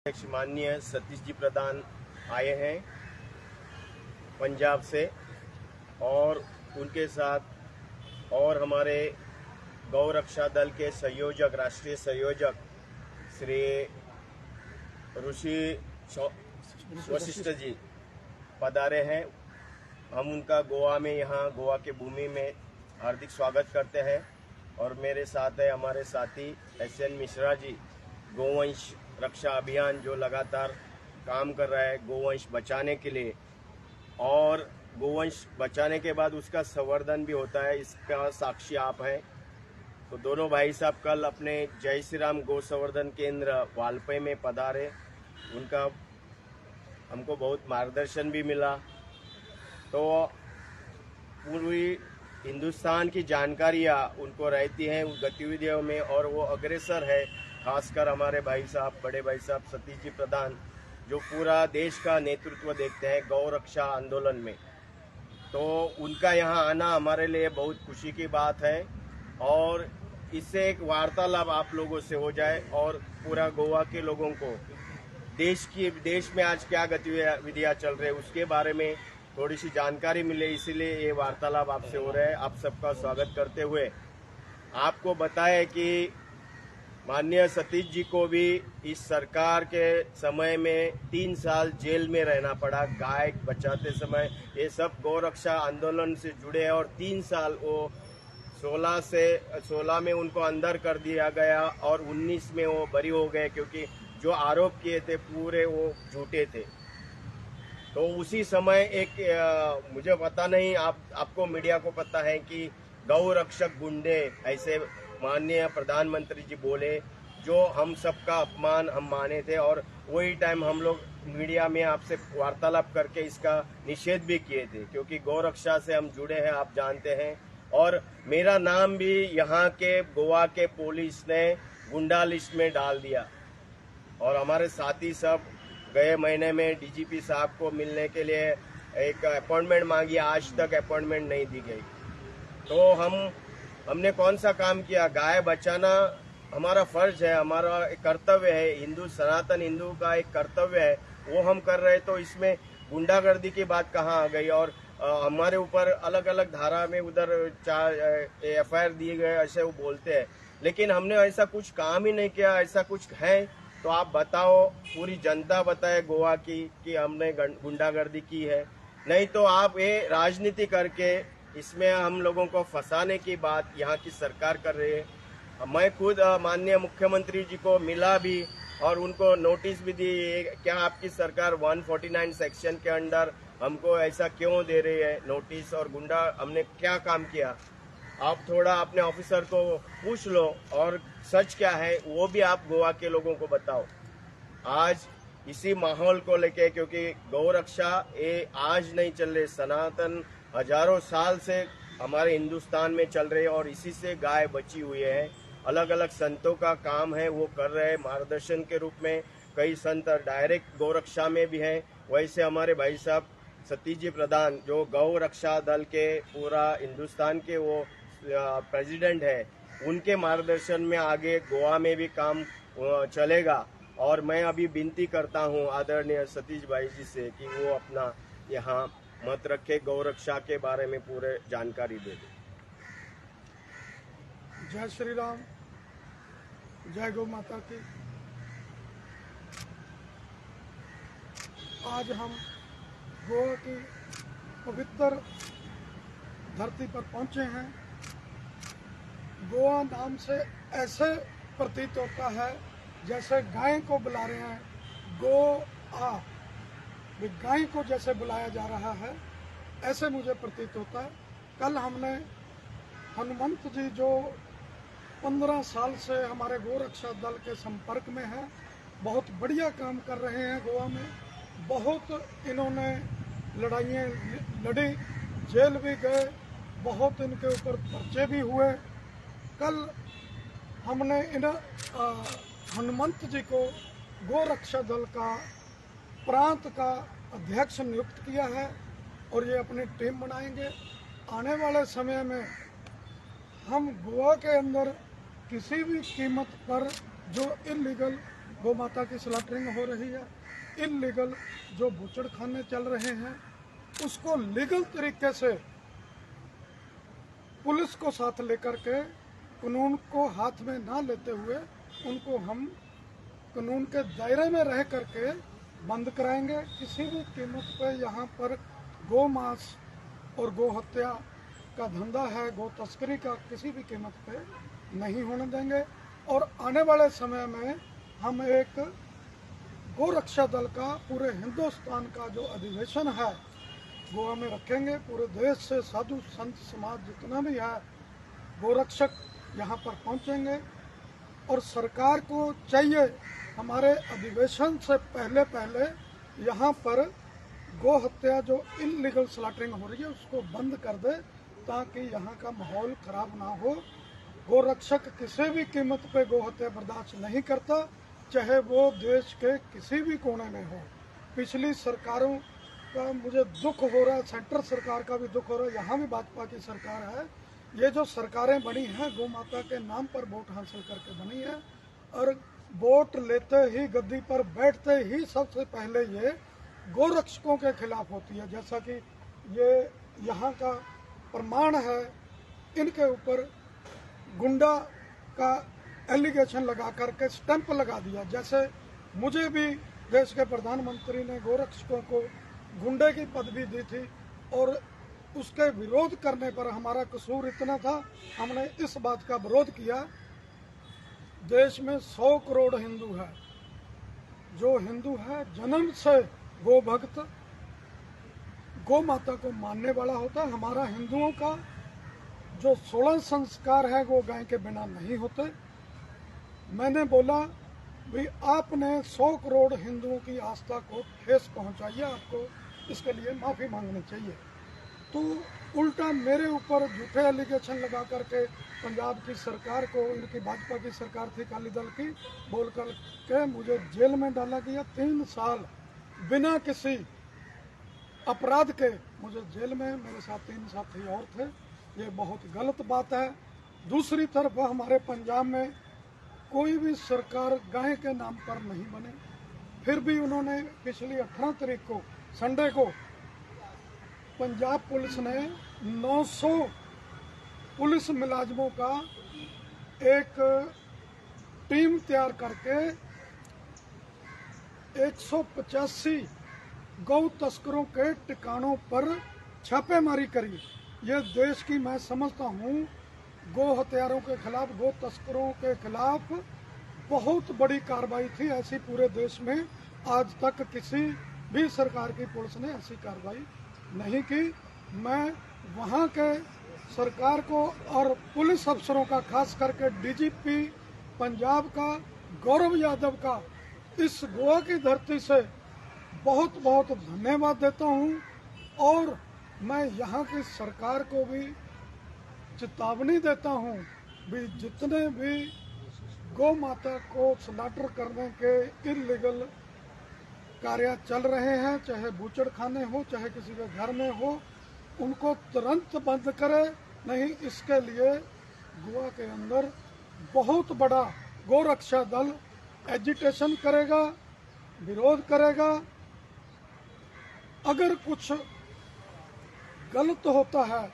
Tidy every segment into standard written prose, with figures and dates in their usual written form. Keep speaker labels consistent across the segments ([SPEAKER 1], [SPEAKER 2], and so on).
[SPEAKER 1] अध्यक्ष माननीय सतीश जी प्रधान आए हैं पंजाब से और उनके साथ और हमारे गौ रक्षा दल के संयोजक राष्ट्रीय संयोजक श्री ऋषि वशिष्ठ जी पधारे हैं। हम उनका गोवा में यहाँ गोवा के भूमि में हार्दिक स्वागत करते हैं और मेरे साथ है हमारे साथी SN मिश्रा जी, गोवंश रक्षा अभियान जो लगातार काम कर रहा है गोवंश बचाने के लिए, और गोवंश बचाने के बाद उसका संवर्धन भी होता है, इसका साक्षी आप हैं। तो दोनों भाई साहब कल अपने जय श्री राम गौ संवर्धन केंद्र वालपे में पधारे, उनका हमको बहुत मार्गदर्शन भी मिला। तो पूरी हिंदुस्तान की जानकारियाँ उनको रहती हैं उन गतिविधियों में और वो अग्रसर है, खासकर हमारे भाई साहब बड़े भाई साहब सतीश जी प्रधान जो पूरा देश का नेतृत्व देखते हैं गौ रक्षा आंदोलन में। तो उनका यहाँ आना हमारे लिए बहुत खुशी की बात है और इससे एक वार्तालाप आप लोगों से हो जाए और पूरा गोवा के लोगों को देश में आज क्या गतिविधियाँ चल रही है उसके बारे में थोड़ी सी जानकारी मिले, इसीलिए ये वार्तालाप आपसे हो रहा है। आप सबका स्वागत करते हुए आपको बताएं कि माननीय सतीश जी को भी इस सरकार के समय में 3 साल जेल में रहना पड़ा गाय बचाते समय। ये सब गौरक्षा आंदोलन से जुड़े हैं और 3 साल वो 16 में उनको अंदर कर दिया गया और 19 में वो बरी हो गए क्योंकि जो आरोप किए थे पूरे वो झूठे थे। तो उसी समय एक मुझे पता नहीं आपको मीडिया को पता है कि गौ रक्षक गुंडे ऐसे माननीय प्रधानमंत्री जी बोले जो हम सबका अपमान हम माने थे और वही टाइम हम लोग मीडिया में आपसे वार्तालाप करके इसका निषेध भी किए थे क्योंकि गौ रक्षा से हम जुड़े हैं, आप जानते हैं। और मेरा नाम भी यहाँ के गोवा के पुलिस ने गुंडा लिस्ट में डाल दिया और हमारे साथी सब गए महीने में DGP साहब को मिलने के लिए एक अपॉइंटमेंट मांगी, आज तक अपॉइंटमेंट नहीं दी गई। तो हमने कौन सा काम किया? गाय बचाना हमारा फर्ज है, हमारा एक कर्तव्य है, हिंदू सनातन हिंदू का एक कर्तव्य है, वो हम कर रहे। तो इसमें गुंडागर्दी की बात कहाँ आ गई? और हमारे ऊपर अलग अलग धारा में उधर FIR दिए गए ऐसे वो बोलते हैं, लेकिन हमने ऐसा कुछ काम ही नहीं किया। ऐसा कुछ है तो आप बताओ, पूरी जनता बताए गोवा की कि हमने गुंडागर्दी की है। नहीं तो आप ये राजनीति करके इसमें हम लोगों को फंसाने की बात यहाँ की सरकार कर रही है। मैं खुद माननीय मुख्यमंत्री जी को मिला भी और उनको नोटिस भी दी, क्या आपकी सरकार 149 सेक्शन के अंडर हमको ऐसा क्यों दे रही है नोटिस, और गुंडा हमने क्या काम किया? आप थोड़ा अपने ऑफिसर को पूछ लो और सच क्या है वो भी आप गोवा के लोगों को बताओ। आज इसी माहौल को लेके, क्योंकि गौ रक्षा ये आज नहीं चल रही, सनातन हजारों साल से हमारे हिंदुस्तान में चल रहे और इसी से गाय बची हुई है। अलग अलग संतों का काम है, वो कर रहे हैं मार्गदर्शन के रूप में। कई संत डायरेक्ट गौ रक्षा में भी हैं। वैसे हमारे भाई साहब सतीश जी प्रधान जो गौ रक्षा दल के पूरा हिंदुस्तान के वो प्रेसिडेंट है, उनके मार्गदर्शन में आगे गोवा में भी काम चलेगा। और मैं अभी विनती करता हूं आदरणीय सतीश भाई जी से कि वो अपना यहाँ मत रखे, गौ रक्षा के बारे में पूरे जानकारी दे दे।
[SPEAKER 2] जय श्री राम, जय गौ माता की। आज हम गोवा की पवित्र धरती पर पहुंचे हैं। गोवा नाम से ऐसे प्रतीत होता है जैसे गाय को बुला रहे हैं, गो आ, गाय को जैसे बुलाया जा रहा है, ऐसे मुझे प्रतीत होता है। कल हमने हनुमंत जी जो 15 साल से हमारे गौ रक्षा दल के संपर्क में हैं, बहुत बढ़िया काम कर रहे हैं गोवा में। बहुत इन्होंने लड़ाइयाँ लड़ी, जेल भी गए, बहुत इनके ऊपर पर्चे भी हुए। कल हमने इन हनुमंत जी को गौ रक्षा दल का प्रांत का अध्यक्ष नियुक्त किया है और ये अपनी टीम बनाएंगे। आने वाले समय में हम गोवा के अंदर किसी भी कीमत पर जो इलीगल गौ माता की स्लॉटरिंग हो रही है, इलीगल जो बूचड़खाने चल रहे हैं उसको लीगल तरीके से पुलिस को साथ लेकर के कानून को हाथ में ना लेते हुए उनको हम कानून के दायरे में रह करके बंद कराएंगे। किसी भी कीमत पे यहाँ पर गौ मांस और गौ हत्या का धंधा है, गौ तस्करी का किसी भी कीमत पे नहीं होने देंगे। और आने वाले समय में हम एक गौ रक्षा दल का पूरे हिंदुस्तान का जो अधिवेशन है गोवा में रखेंगे। पूरे देश से साधु संत समाज जितना भी है गोरक्षक यहाँ पर पहुँचेंगे और सरकार को चाहिए हमारे अधिवेशन से पहले यहाँ पर गौ हत्या जो इलीगल स्लॉटरिंग हो रही है उसको बंद कर दे, ताकि यहाँ का माहौल खराब ना हो। गोरक्षक किसी भी कीमत पे गौ हत्या बर्दाश्त नहीं करता, चाहे वो देश के किसी भी कोने में हो। पिछली सरकारों का मुझे दुख हो रहा है, सेंट्रल सरकार का भी दुख हो रहा है, यहाँ भी भाजपा की सरकार है। ये जो सरकारें बनी हैं गौ माता के नाम पर वोट हासिल करके बनी है और वोट लेते ही गद्दी पर बैठते ही सबसे पहले ये गोरक्षकों के खिलाफ होती है। जैसा कि ये यहाँ का प्रमाण है, इनके ऊपर गुंडा का एलिगेशन लगा करके स्टैंप लगा दिया। जैसे मुझे भी देश के प्रधानमंत्री ने गोरक्षकों को गुंडे की पदवी दी थी और उसके विरोध करने पर हमारा कसूर इतना था, हमने इस बात का विरोध किया। देश में 100 करोड़ हिंदू है, जो हिंदू है जन्म से गो भक्त गौ माता को मानने वाला होता है। हमारा हिंदुओं का जो 16 संस्कार है वो गाय के बिना नहीं होते। मैंने बोला भाई आपने 100 करोड़ हिंदुओं की आस्था को ठेस पहुंचाई है, आपको इसके लिए माफी मांगनी चाहिए। तो उल्टा मेरे ऊपर झूठे एलिगेशन लगा करके पंजाब की सरकार को, इनकी भाजपा की सरकार थी अकाली दल की, बोल कर के मुझे जेल में डाला गया। 3 साल बिना किसी अपराध के मुझे जेल में, मेरे साथ 3 साथी और थे। ये बहुत गलत बात है। दूसरी तरफ हमारे पंजाब में कोई भी सरकार गाय के नाम पर नहीं बने, फिर भी उन्होंने पिछली 18 तारीख को संडे को पंजाब पुलिस ने 900 पुलिस मुलाजमों का एक टीम तैयार करके 185 गौ तस्करों के ठिकानों पर छापेमारी करी। ये देश की, मैं समझता हूँ, गौ हत्यारों के खिलाफ, गौ तस्करों के खिलाफ बहुत बड़ी कार्रवाई थी। ऐसी पूरे देश में आज तक किसी भी सरकार की पुलिस ने ऐसी कार्रवाई नहीं की। मैं वहाँ के सरकार को और पुलिस अफसरों का, खास करके डीजीपी पंजाब का गौरव यादव का, इस गोवा की धरती से बहुत बहुत धन्यवाद देता हूँ। और मैं यहाँ की सरकार को भी चेतावनी देता हूँ भी जितने भी गौ माता को स्लॉटर करने के इलीगल कार्य चल रहे हैं, चाहे बूचड़खाने हो, चाहे किसी के घर में हो, उनको तुरंत बंद करे। नहीं इसके लिए गोवा के अंदर बहुत बड़ा गौ रक्षा दल एजिटेशन करेगा, विरोध करेगा। अगर कुछ गलत होता है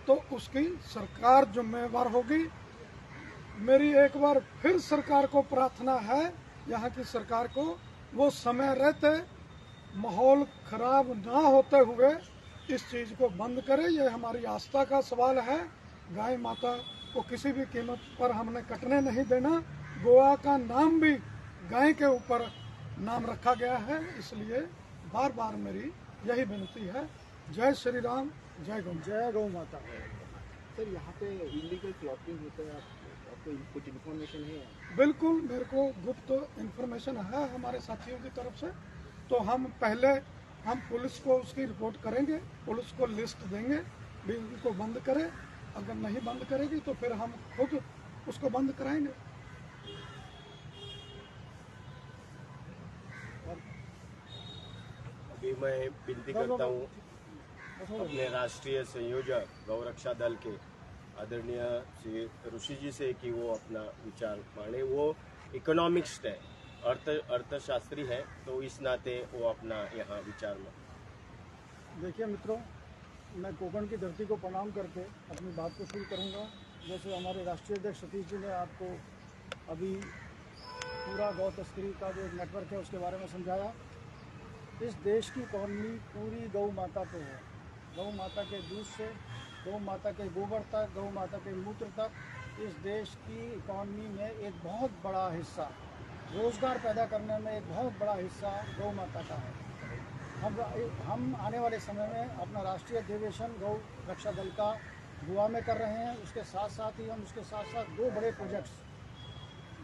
[SPEAKER 2] तो उसकी सरकार जिम्मेवार होगी। मेरी एक बार फिर सरकार को प्रार्थना है, यहाँ की सरकार को, वो समय रहते माहौल खराब ना होते हुए इस चीज़ को बंद करे। ये हमारी आस्था का सवाल है। गाय माता को किसी भी कीमत पर हमने कटने नहीं देना। गोवा का नाम भी गाय के ऊपर नाम रखा गया है, इसलिए बार बार मेरी यही विनती है। जय श्री राम, जय गौ माता।
[SPEAKER 3] सर यहाँ पे इलीगल स्लॉटरिंग होता है, आपको कुछ इन्फॉर्मेशन है?
[SPEAKER 2] बिल्कुल, मेरे को गुप्त इन्फॉर्मेशन है हमारे साथियों की तरफ से। तो हम पहले पुलिस को उसकी रिपोर्ट करेंगे, पुलिस को लिस्ट देंगे भी उनको बंद करे। अगर नहीं बंद करेगी तो फिर हम खुद उसको बंद कराएंगे।
[SPEAKER 1] अभी मैं विनती करता हूँ अपने राष्ट्रीय संयोजक गौ रक्षा दल के आदरणीय श्री ऋषि जी से कि वो अपना विचार माने। वो इकोनॉमिस्ट है, अर्थशास्त्री है, तो इस नाते वो अपना यहाँ विचार में।
[SPEAKER 4] देखिए मित्रों, मैं कोकण की धरती को प्रणाम करके अपनी बात को शुरू करूंगा। जैसे हमारे राष्ट्रीय अध्यक्ष सतीश जी ने आपको अभी पूरा गौ तस्करी का जो एक नेटवर्क है उसके बारे में समझाया। इस देश की इकॉनमी पूरी गौ माता पे है। गौ माता के दूध से, गौ माता के गोबर तक, गौ माता के मूत्र तक, इस देश की इकॉनमी में एक बहुत बड़ा हिस्सा, रोज़गार पैदा करने में एक बहुत बड़ा हिस्सा गौ माता का है। हम आने वाले समय में अपना राष्ट्रीय अधिवेशन गौ रक्षा दल का गोवा में कर रहे हैं। उसके साथ साथ ही हम उसके साथ साथ दो बड़े प्रोजेक्ट्स,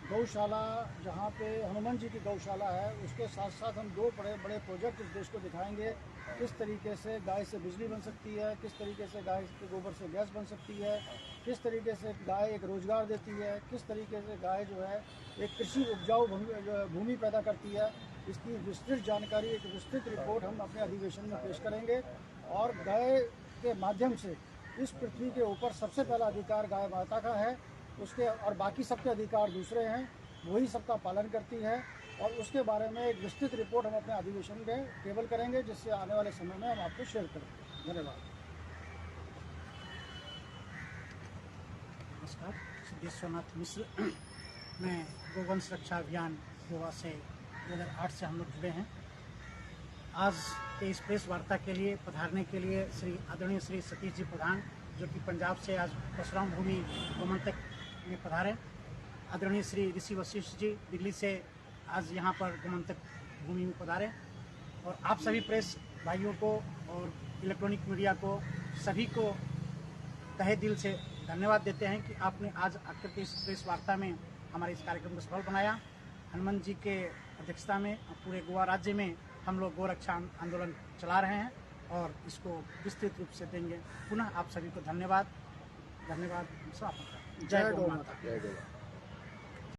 [SPEAKER 4] गौशाला जहाँ पे हनुमान जी की गौशाला है, उसके साथ साथ हम दो बड़े बड़े प्रोजेक्ट इस देश को दिखाएंगे। किस तरीके से गाय से बिजली बन सकती है, किस तरीके से गाय के गोबर से गैस बन सकती है, किस तरीके से गाय एक रोज़गार देती है, किस तरीके से गाय जो है एक कृषि उपजाऊ भूमि पैदा करती है। इसकी विस्तृत जानकारी, एक विस्तृत रिपोर्ट हम अपने अधिवेशन में पेश करेंगे। और गाय के माध्यम से इस पृथ्वी के ऊपर सबसे पहला अधिकार गाय माता का है, उसके और बाकी सबके अधिकार दूसरे हैं, वही सबका पालन करती है। और उसके बारे में एक विस्तृत रिपोर्ट हम अपने अधिवेशन में टेबल करेंगे, जिससे आने वाले समय में हम आपको शेयर करेंगे। धन्यवाद।
[SPEAKER 5] नमस्कार, सिद्धेश्वरनाथ मिश्र। मैं गोवंश रक्षा अभियान गोवा से 2008 से हम लोग जुड़े हैं। आज के इस प्रेस वार्ता के लिए पधारने के लिए आदरणीय श्री सतीश जी प्रधान, जो कि पंजाब से आज परशुराम भूमि गोमंतक में पधारे। आदरणीय श्री ऋषि वशिष्ठ जी दिल्ली से आज यहाँ पर गोमंतक भूमि में पधारे। और आप सभी प्रेस भाइयों को और इलेक्ट्रॉनिक मीडिया को सभी को तहे दिल से धन्यवाद देते हैं कि आपने आज आकर के इस प्रेस वार्ता में हमारे इस कार्यक्रम को सफल बनाया। हनुमान जी के अध्यक्षता में पूरे गोवा राज्य में हम लोग गोरक्षा आंदोलन चला रहे हैं और इसको विस्तृत रूप से देंगे। पुनः आप सभी को धन्यवाद। समापन। जय गौ माता।
[SPEAKER 1] जय गोवा।